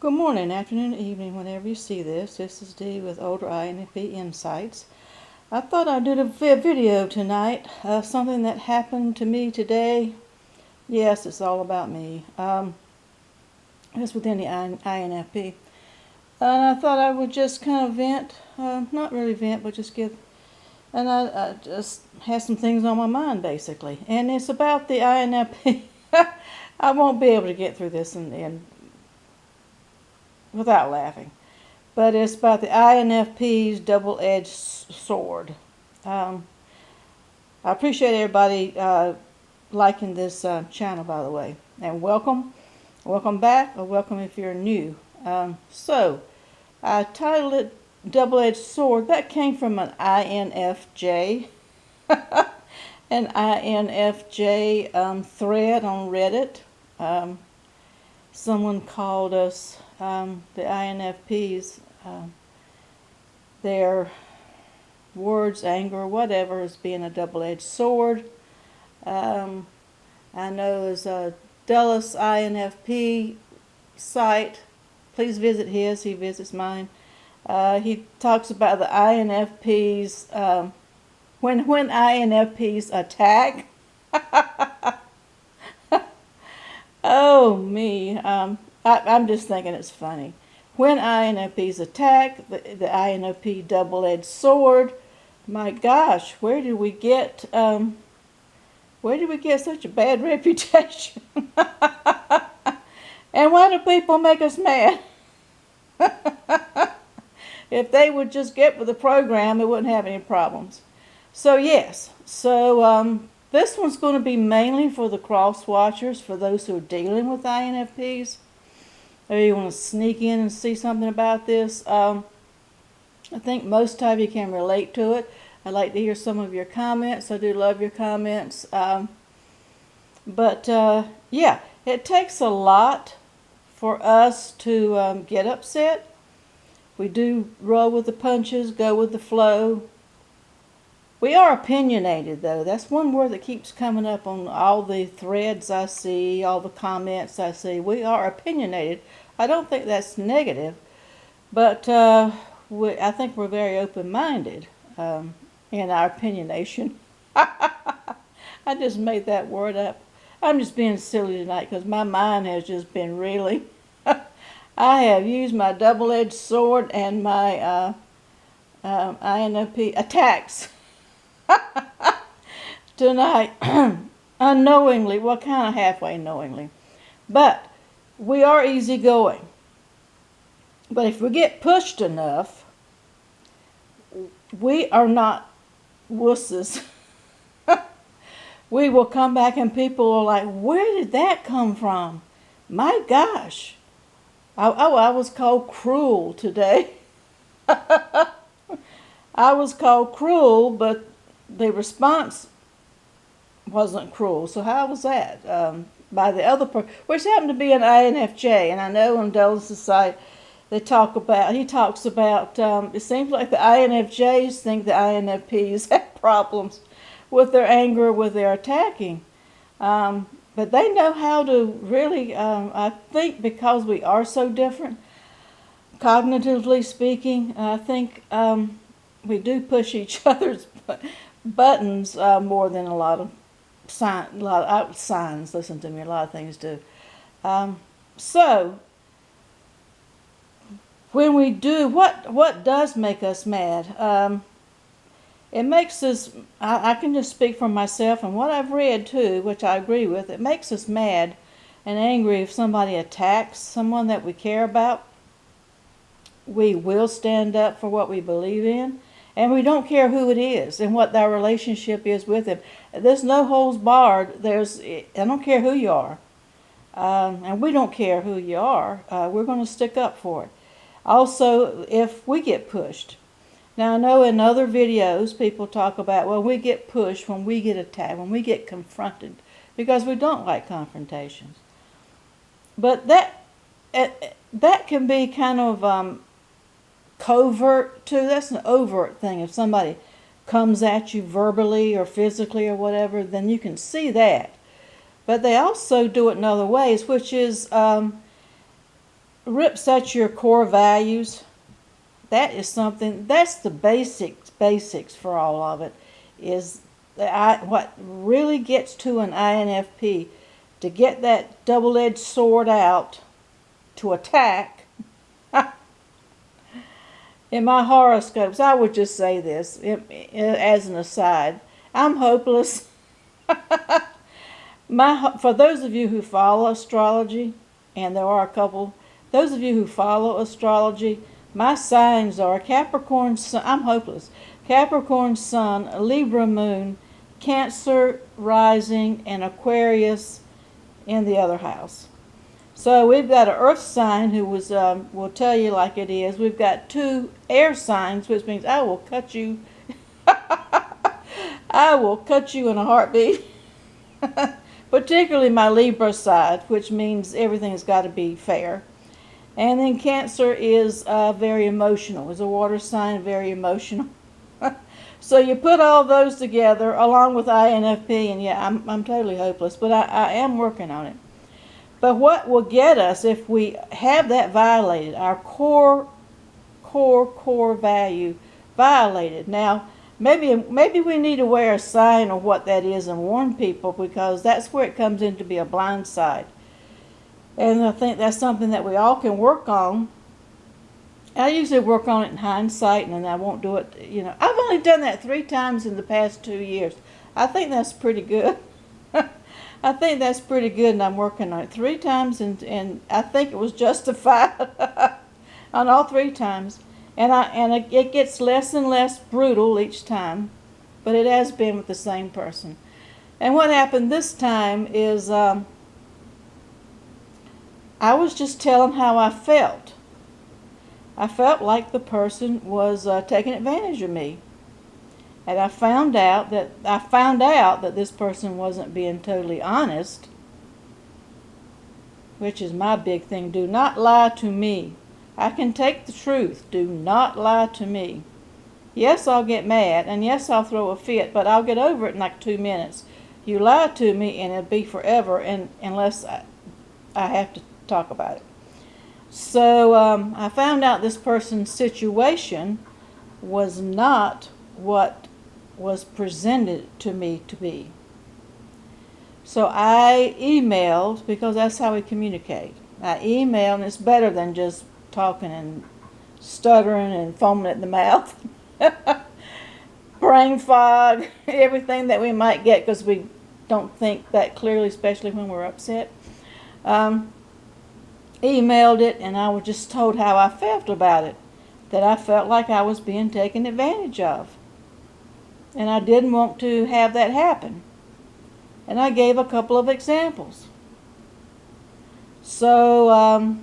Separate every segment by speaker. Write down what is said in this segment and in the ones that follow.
Speaker 1: Good morning, afternoon, evening, whenever you see this. This is Dee with Older INFP Insights. I thought I'd do a video tonight of something that happened to me today. Yes, it's all about me. It's within the INFP. And I thought I would just kind of vent, not really vent, but just give, and I just had some things on my mind basically. And it's about the INFP. I won't be able to get through this without laughing. But it's about the INFP's double-edged sword. I appreciate everybody liking this channel, by the way. And welcome back, or welcome if you're new. So, I titled it Double-Edged Sword. That came from an INFJ. An INFJ thread on Reddit. Someone called us, the INFPs, their words, anger, whatever, as being a double-edged sword. I know there's a Dulles INFP site. Please visit his. He visits mine. He talks about the INFPs, when INFPs attack. Oh, me. I'm just thinking it's funny. When INFPs attack, the INFP double-edged sword. My gosh, where did we get such a bad reputation? And why do people make us mad? If they would just get with the program, they wouldn't have any problems. So yes, this one's going to be mainly for the cross-watchers, for those who are dealing with INFPs. Or you want to sneak in and see something about this. I think most of you can relate to it. I'd like to hear some of your comments. I do love your comments. Yeah, it takes a lot for us to get upset. We do roll with the punches, go with the flow. We are opinionated, though. That's one word that keeps coming up on all the threads I see, all the comments I see. We are opinionated. I don't think that's negative, but I think we're very open-minded in our opinionation. I just made that word up. I'm just being silly tonight because my mind has just been reeling. I have used my double-edged sword and my INFP attacks tonight, unknowingly, well, kind of halfway knowingly. But we are easygoing. But if we get pushed enough, we are not wusses. We will come back and people are like, where did that come from? My gosh. I was called cruel today. I was called cruel, but the response wasn't cruel. So how was that? By the other person, which happened to be an INFJ. And I know on Dulles' site, he talks about, it seems like the INFJs think the INFPs have problems with their anger, with their attacking. But they know how to really, I think because we are so different, cognitively speaking, I think we do push each other's buttons more than a lot of signs. Listen to me, a lot of things do. So when we do, what does make us mad? It makes us, I can just speak for myself and what I've read too, which I agree with, it makes us mad and angry if somebody attacks someone that we care about. We will stand up for what we believe in, and we don't care who it is and what our relationship is with them. There's no holds barred. I don't care who you are, and we don't care who you are. We're going to stick up for it. Also, if we get pushed. Now, I know in other videos people talk about, well, we get pushed when we get attacked, when we get confronted, because we don't like confrontations. But that can be kind of covert too. That's an overt thing. If somebody comes at you verbally or physically or whatever, then you can see that. But they also do it in other ways, which is set your core values. That is something, that's the basics for all of it, is what really gets to an INFP, to get that double-edged sword out to attack. In my horoscopes, I would just say this as an aside, I'm hopeless. For those of you who follow astrology, and there are a couple, those of you who follow astrology, my signs are Capricorn Sun. I'm hopeless. Capricorn Sun, Libra Moon, Cancer Rising, and Aquarius in the other house. So we've got an earth sign who was, will tell you like it is. We've got 2 air signs, which means I will cut you. I will cut you in a heartbeat. Particularly my Libra side, which means everything's got to be fair. And then Cancer is very emotional. Is a water sign, very emotional. So you put all those together along with INFP, and yeah, I'm totally hopeless, but I am working on it. But what will get us if we have that violated, our core value violated? Now, maybe we need to wear a sign of what that is and warn people, because that's where it comes in to be a blind side. And I think that's something that we all can work on. I usually work on it in hindsight, and then I won't do it, I've only done that 3 times in the past 2 years. I think that's pretty good. I think that's pretty good, and I'm working on it 3 times, and I think it was justified on all 3 times. And it gets less and less brutal each time, but it has been with the same person. And what happened this time is I was just telling how I felt. I felt like the person was taking advantage of me. And I found out that this person wasn't being totally honest, which is my big thing. Do not lie to me. I can take the truth. Do not lie to me. Yes, I'll get mad, and yes, I'll throw a fit, but I'll get over it in like 2 minutes. You lie to me, and it'll be forever, unless I have to talk about it. So I found out this person's situation was not what was presented to me to be. So I emailed, because that's how we communicate. I emailed, and it's better than just talking and stuttering and foaming at the mouth. Brain fog, everything that we might get because we don't think that clearly, especially when we're upset. Emailed it, and I was just told how I felt about it, that I felt like I was being taken advantage of. And I didn't want to have that happen. And I gave a couple of examples. So,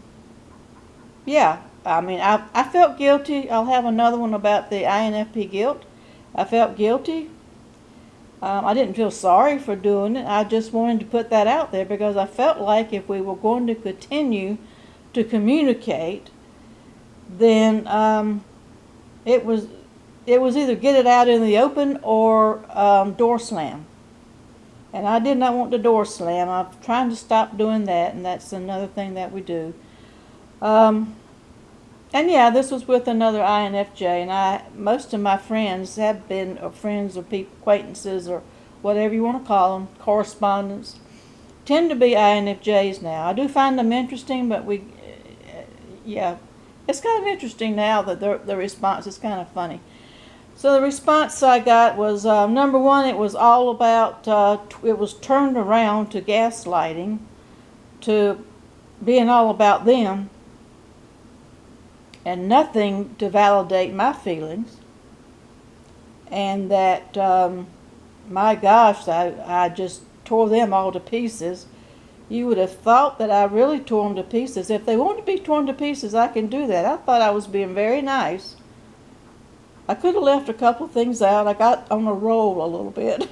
Speaker 1: yeah, I mean, I felt guilty. I'll have another one about the INFP guilt. I felt guilty. I didn't feel sorry for doing it. I just wanted to put that out there because I felt like if we were going to continue to communicate, then it was either get it out in the open or door slam. And I did not want the door slam. I'm trying to stop doing that, and that's another thing that we do. And yeah, this was with another INFJ, and most of my friends have been friends or acquaintances or whatever you want to call them, correspondents, tend to be INFJs now. I do find them interesting, but yeah, it's kind of interesting now that the response is kind of funny. So the response I got was, number one, it was all about, it was turned around to gaslighting, to being all about them, and nothing to validate my feelings. And that, my gosh, I just tore them all to pieces. You would have thought that I really tore them to pieces. If they want to be torn to pieces, I can do that. I thought I was being very nice. I could have left a couple of things out. I got on a roll a little bit.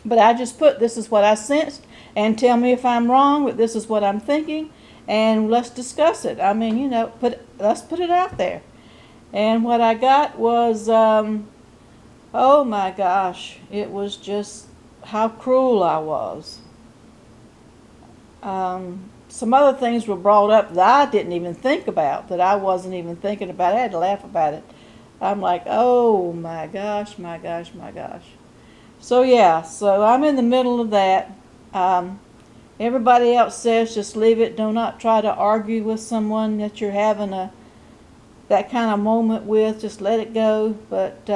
Speaker 1: But I just put, this is what I sensed, and tell me if I'm wrong, but this is what I'm thinking, and let's discuss it. I mean, let's put it out there. And what I got was, oh my gosh, it was just how cruel I was. some other things were brought up that I didn't even think about, that I wasn't even thinking about. I had to laugh about it. I'm like, oh my gosh, my gosh, my gosh. So yeah, so I'm in the middle of that. Everybody else says just leave it. Do not try to argue with someone that you're having that kind of moment with. Just let it go. But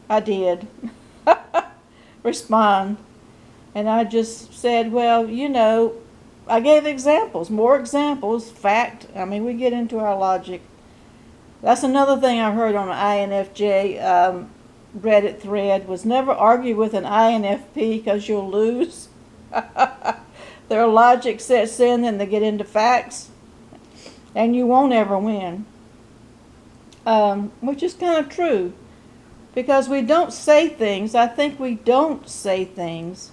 Speaker 1: I did respond. And I just said, well, I gave examples, more examples, fact. I mean, we get into our logic. That's another thing I heard on an INFJ Reddit thread, was never argue with an INFP because you'll lose. Their logic sets in and they get into facts, and you won't ever win. Which is kind of true, because we don't say things. I think we don't say things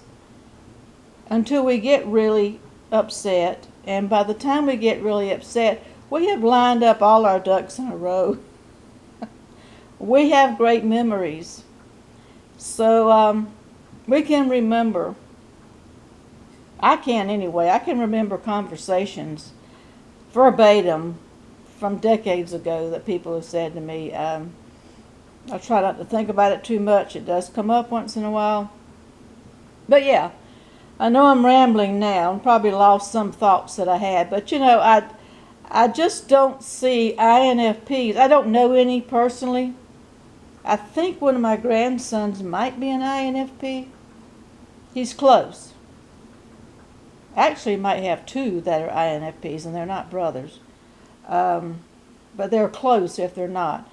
Speaker 1: until we get really upset, and by the time we get really upset, we have lined up all our ducks in a row. We have great memories, so we can remember. I can anyway. I can remember conversations verbatim from decades ago that people have said to me. I try not to think about it too much. It does come up once in a while. But yeah, I know I'm rambling now and probably lost some thoughts that I had. But I just don't see INFPs. I don't know any personally. I think one of my grandsons might be an INFP. He's close. Actually, might have two that are INFPs, and they're not brothers. But they're close if they're not.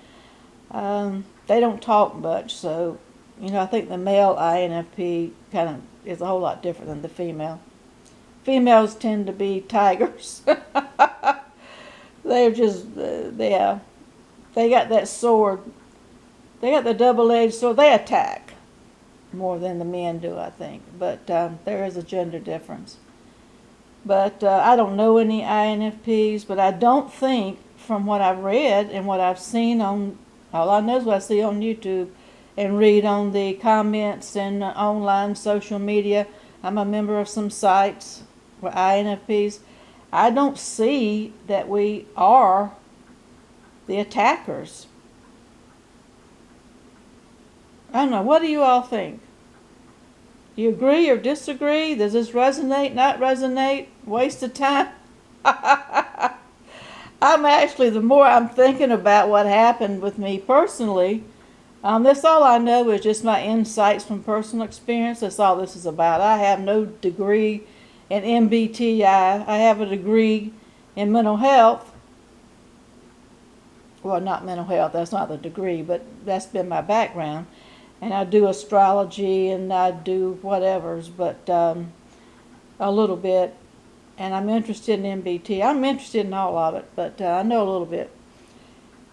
Speaker 1: They don't talk much, so, I think the male INFP kind of is a whole lot different than the female. Females tend to be tigers. They're just, they got that sword. They got the double-edged sword. They attack more than the men do, I think. But there is a gender difference. But I don't know any INFPs, but I don't think, from what I've read and what I've seen all I know is what I see on YouTube and read on the comments and online social media. I'm a member of some sites for INFPs. I don't see that we are the attackers. I don't know. What do you all think? Do you agree or disagree? Does this resonate, not resonate? Waste of time? The more I'm thinking about what happened with me personally, that's all I know is just my insights from personal experience. That's all this is about. I have no degree in MBTI. I have a degree in mental health. Well, not mental health, that's not the degree, but that's been my background. And I do astrology and I do whatevers, but a little bit. And I'm interested in MBT. I'm interested in all of it, but I know a little bit.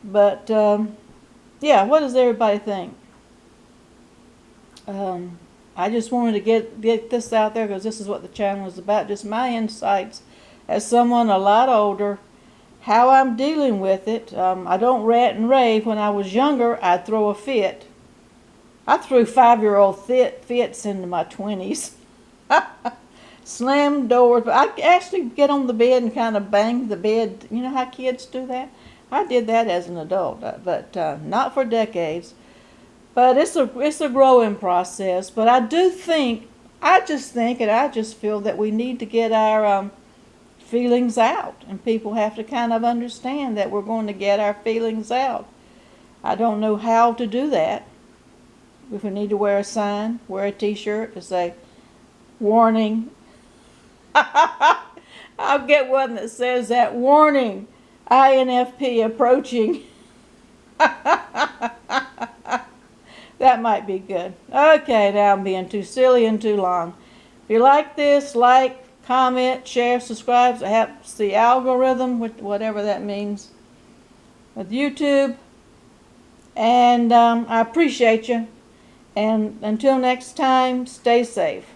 Speaker 1: But yeah, what does everybody think? I just wanted to get this out there because this is what the channel is about. Just my insights as someone a lot older, how I'm dealing with it. I don't rant and rave. When I was younger, I'd throw a fit. I threw 5-year-old fits into my 20s. Slammed doors. But I actually get on the bed and kind of bang the bed. You know how kids do that? I did that as an adult, but not for decades. But it's a growing process. But I just think and I just feel that we need to get our feelings out. And people have to kind of understand that we're going to get our feelings out. I don't know how to do that. If we need to wear a sign, wear a t-shirt to say, warning. I'll get one that says that, warning, INFP approaching. That might be good. Okay, now I'm being too silly and too long. If you like this, like, comment, share, subscribe. It helps the algorithm, whatever that means, with YouTube. And I appreciate you. And until next time, stay safe.